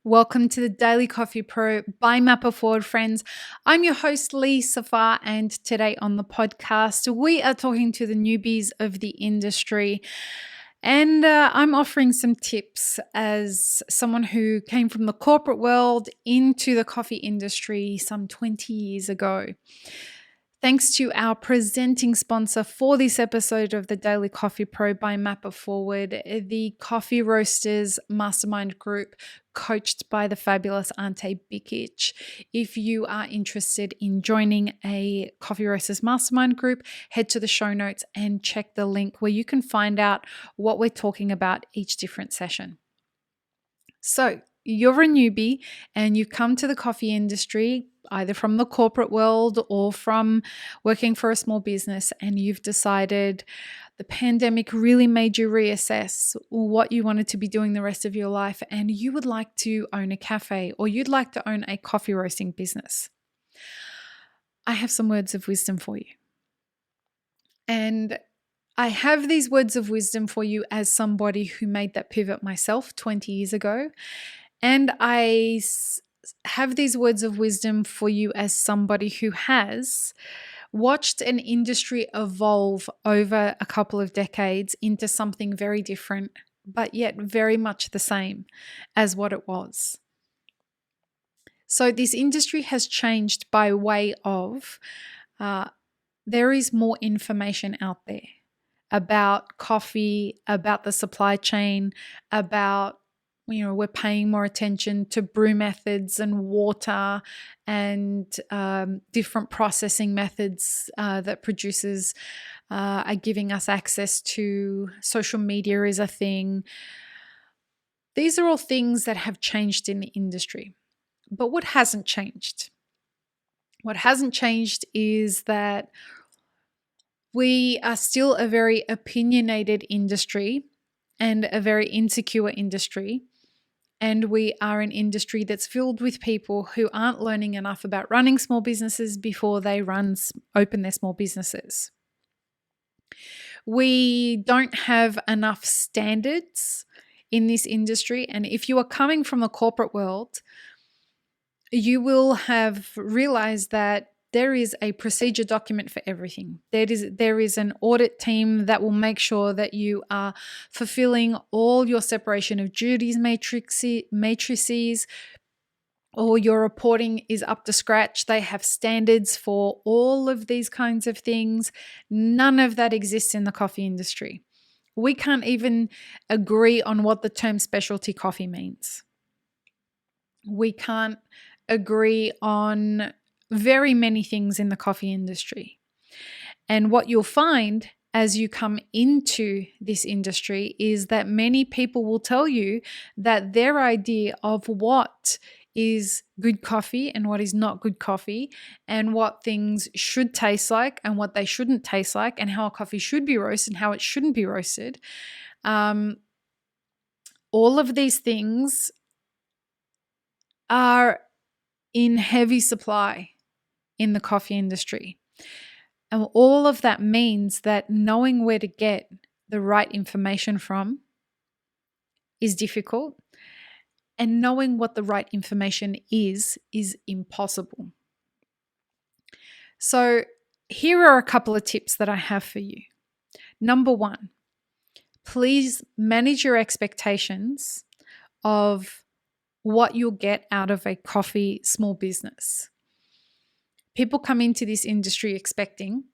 Welcome to the Daily Coffee Pro by Mapper Forward, friends. I'm your host, Lee Safar, and today on the podcast, we are talking to the newbies of the industry. And I'm offering some tips as someone who came from the corporate world into the coffee industry some 20 years ago. Thanks to our presenting sponsor for this episode of the Daily Coffee Pro by Mapper Forward, the Coffee Roasters Mastermind Group, coached by the fabulous Ante Bikic. If you are interested in joining a Coffee Roasters Mastermind group, head to the show notes and check the link where you can find out what we're talking about each different session. So, you're a newbie and you come to the coffee industry either from the corporate world or from working for a small business, and you've decided the pandemic really made you reassess what you wanted to be doing the rest of your life, and you would like to own a cafe or you'd like to own a coffee roasting business. I have some words of wisdom for you. And I have these words of wisdom for you as somebody who made that pivot myself 20 years ago. And I have these words of wisdom for you as somebody who has watched an industry evolve over a couple of decades into something very different, but yet very much the same as what it was. So this industry has changed by way of there is more information out there about coffee, about the supply chain, about we're paying more attention to brew methods and water and different processing methods that producers are giving us access to. Social media is a thing. These are all things that have changed in the industry. But what hasn't changed? What hasn't changed is that we are still a very opinionated industry and a very insecure industry. And we are an industry that's filled with people who aren't learning enough about running small businesses before they open their small businesses. We don't have enough standards in this industry. And if you are coming from the corporate world, you will have realized that there is a procedure document for everything. There is an audit team that will make sure that you are fulfilling all your separation of duties matrices, or your reporting is up to scratch. They have standards for all of these kinds of things. None of that exists in the coffee industry. We can't even agree on what the term specialty coffee means. We can't agree on very many things in the coffee industry. And what you'll find as you come into this industry is that many people will tell you that their idea of what is good coffee and what is not good coffee, and what things should taste like and what they shouldn't taste like, and how a coffee should be roasted and how it shouldn't be roasted. All of these things are in heavy supply in the coffee industry. And all of that means that knowing where to get the right information from is difficult, and knowing what the right information is impossible. So here are a couple of tips that I have for you. Number one, please manage your expectations of what you'll get out of a coffee small business. People come into this industry expecting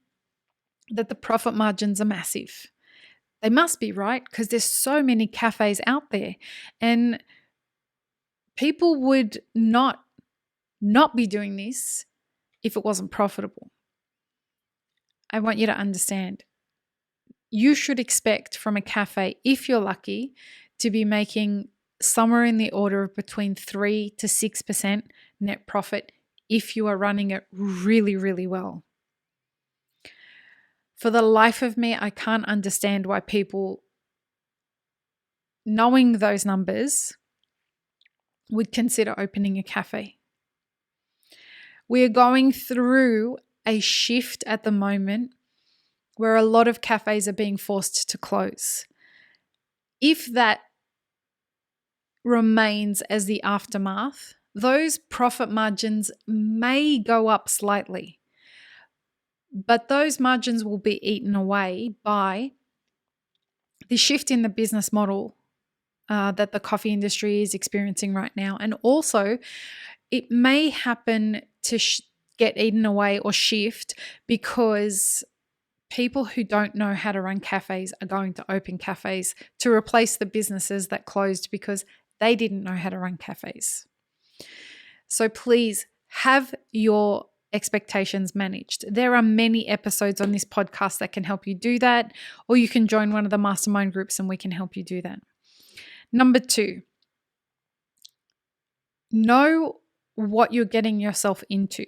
that the profit margins are massive. They must be, right? Because there's so many cafes out there, and people would not be doing this if it wasn't profitable. I want you to understand, you should expect from a cafe, if you're lucky, to be making somewhere in the order of between 3 to 6% net profit if you are running it really, really well. For the life of me, I can't understand why people, knowing those numbers, would consider opening a cafe. We are going through a shift at the moment where a lot of cafes are being forced to close. If that remains as the aftermath, those profit margins may go up slightly, but those margins will be eaten away by the shift in the business model that the coffee industry is experiencing right now. And also, it may happen to get eaten away or shift because people who don't know how to run cafes are going to open cafes to replace the businesses that closed because they didn't know how to run cafes. So please have your expectations managed. There are many episodes on this podcast that can help you do that, or you can join one of the mastermind groups and we can help you do that. Number 2, know what you're getting yourself into.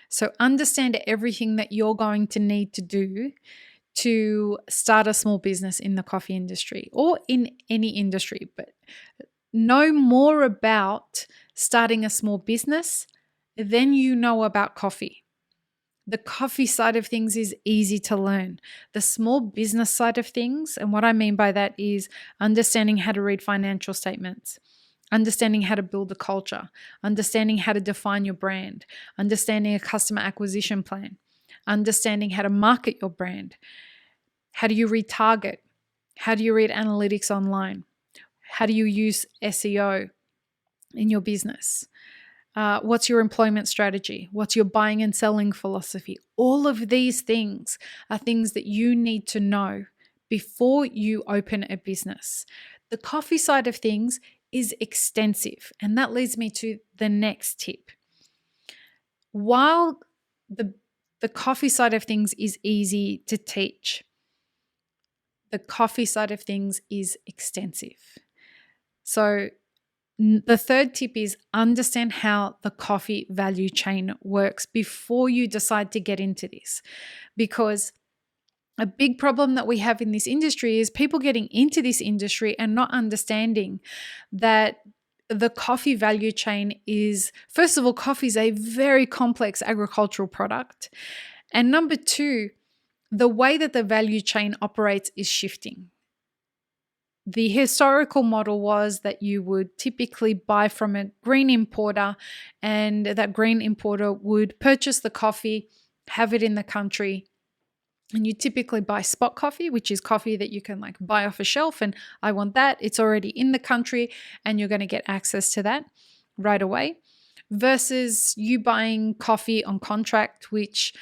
So understand everything that you're going to need to do to start a small business in the coffee industry or in any industry, but know more about starting a small business than you know about coffee. The coffee side of things is easy to learn. The small business side of things, and what I mean by that is understanding how to read financial statements, understanding how to build a culture, understanding how to define your brand, understanding a customer acquisition plan, understanding how to market your brand. How do you retarget? How do you read analytics online? How do you use SEO in your business? What's your employment strategy? What's your buying and selling philosophy? All of these things are things that you need to know before you open a business. The coffee side of things is extensive, and that leads me to the next tip. While the coffee side of things is easy to teach, the coffee side of things is extensive. So the third tip is understand how the coffee value chain works before you decide to get into this. Because a big problem that we have in this industry is people getting into this industry and not understanding that the coffee value chain is, first of all, coffee is a very complex agricultural product. And number 2, the way that the value chain operates is shifting. The historical model was that you would typically buy from a green importer, and that green importer would purchase the coffee, have it in the country, and you typically buy spot coffee, which is coffee that you can like buy off a shelf, and I want that. It's already in the country and you're going to get access to that right away, versus you buying coffee on contract, which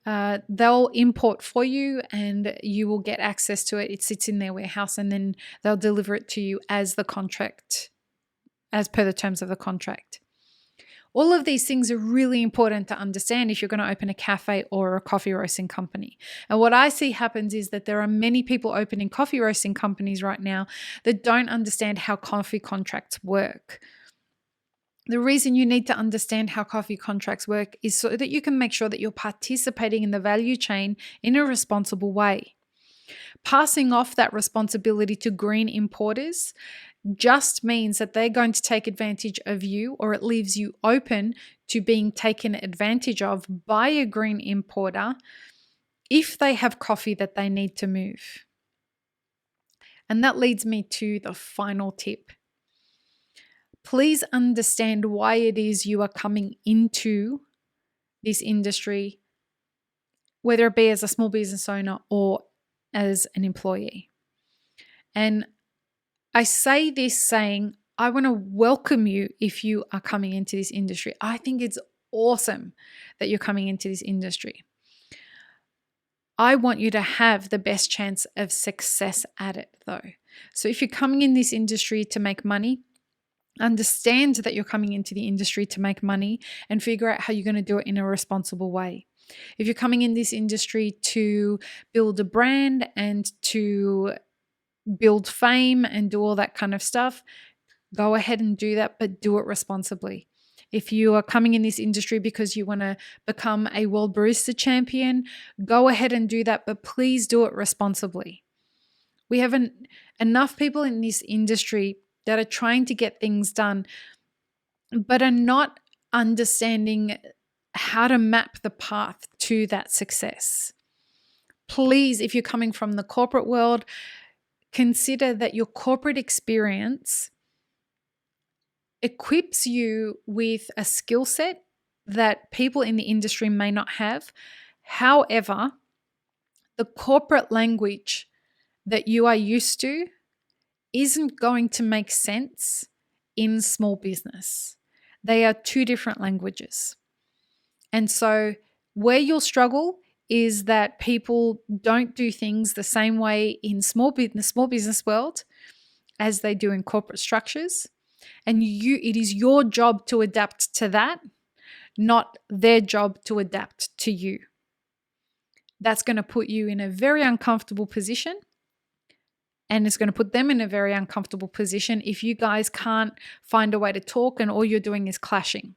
they'll import for you and you will get access to it. It sits in their warehouse and then they'll deliver it to you as the contract, as per the terms of the contract. All of these things are really important to understand if you're going to open a cafe or a coffee roasting company. And what I see happens is that there are many people opening coffee roasting companies right now that don't understand how coffee contracts work. The reason you need to understand how coffee contracts work is so that you can make sure that you're participating in the value chain in a responsible way. Passing off that responsibility to green importers just means that they're going to take advantage of you, or it leaves you open to being taken advantage of by a green importer if they have coffee that they need to move. And that leads me to the final tip. Please understand why it is you are coming into this industry, whether it be as a small business owner or as an employee. And I say this saying, I want to welcome you if you are coming into this industry. I think it's awesome that you're coming into this industry. I want you to have the best chance of success at it, though. So if you're coming in this industry to make money, understand that you're coming into the industry to make money and figure out how you're going to do it in a responsible way. If you're coming in this industry to build a brand and to build fame and do all that kind of stuff, go ahead and do that, but do it responsibly. If you are coming in this industry because you want to become a world barista champion, go ahead and do that, but please do it responsibly. We have enough people in this industry that are trying to get things done, but are not understanding how to map the path to that success. Please, if you're coming from the corporate world, consider that your corporate experience equips you with a skill set that people in the industry may not have. However, the corporate language that you are used to isn't going to make sense in small business. They are two different languages. And so, where you'll struggle is that people don't do things the same way in the small business world as they do in corporate structures. And it is your job to adapt to that, not their job to adapt to you. That's going to put you in a very uncomfortable position, and it's going to put them in a very uncomfortable position if you guys can't find a way to talk and all you're doing is clashing.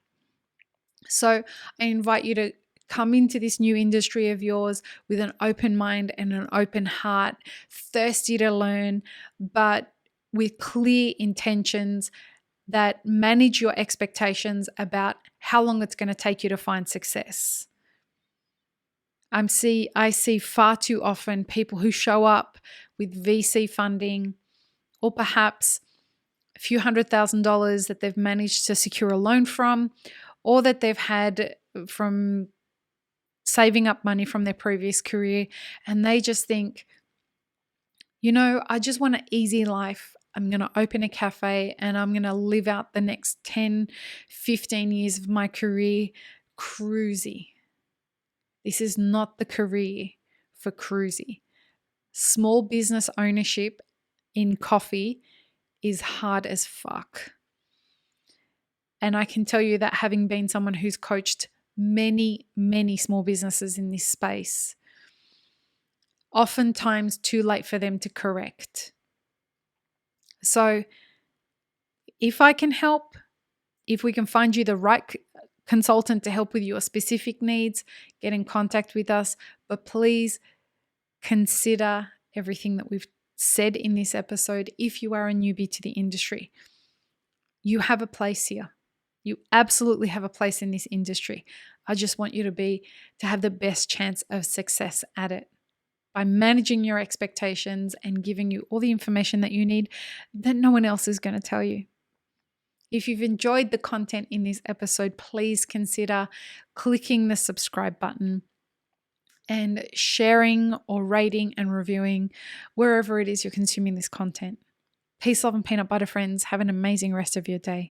So I invite you to come into this new industry of yours with an open mind and an open heart, thirsty to learn, but with clear intentions that manage your expectations about how long it's going to take you to find success. I see far too often people who show up with VC funding or perhaps a few $100,000 that they've managed to secure a loan from, or that they've had from saving up money from their previous career, and they just think, I just want an easy life. I'm going to open a cafe and I'm going to live out the next 10, 15 years of my career cruisy. This is not the career for cruisy. Small business ownership in coffee is hard as fuck. And I can tell you that, having been someone who's coached many, many small businesses in this space, oftentimes too late for them to correct. So if I can help, if we can find you the right consultant to help with your specific needs, get in contact with us. But please consider everything that we've said in this episode. If you are a newbie to the industry, you have a place here. You absolutely have a place in this industry. I just want you to have the best chance of success at it by managing your expectations and giving you all the information that you need that no one else is going to tell you. If you've enjoyed the content in this episode, please consider clicking the subscribe button and sharing or rating and reviewing wherever it is you're consuming this content. Peace, love, and peanut butter, friends. Have an amazing rest of your day.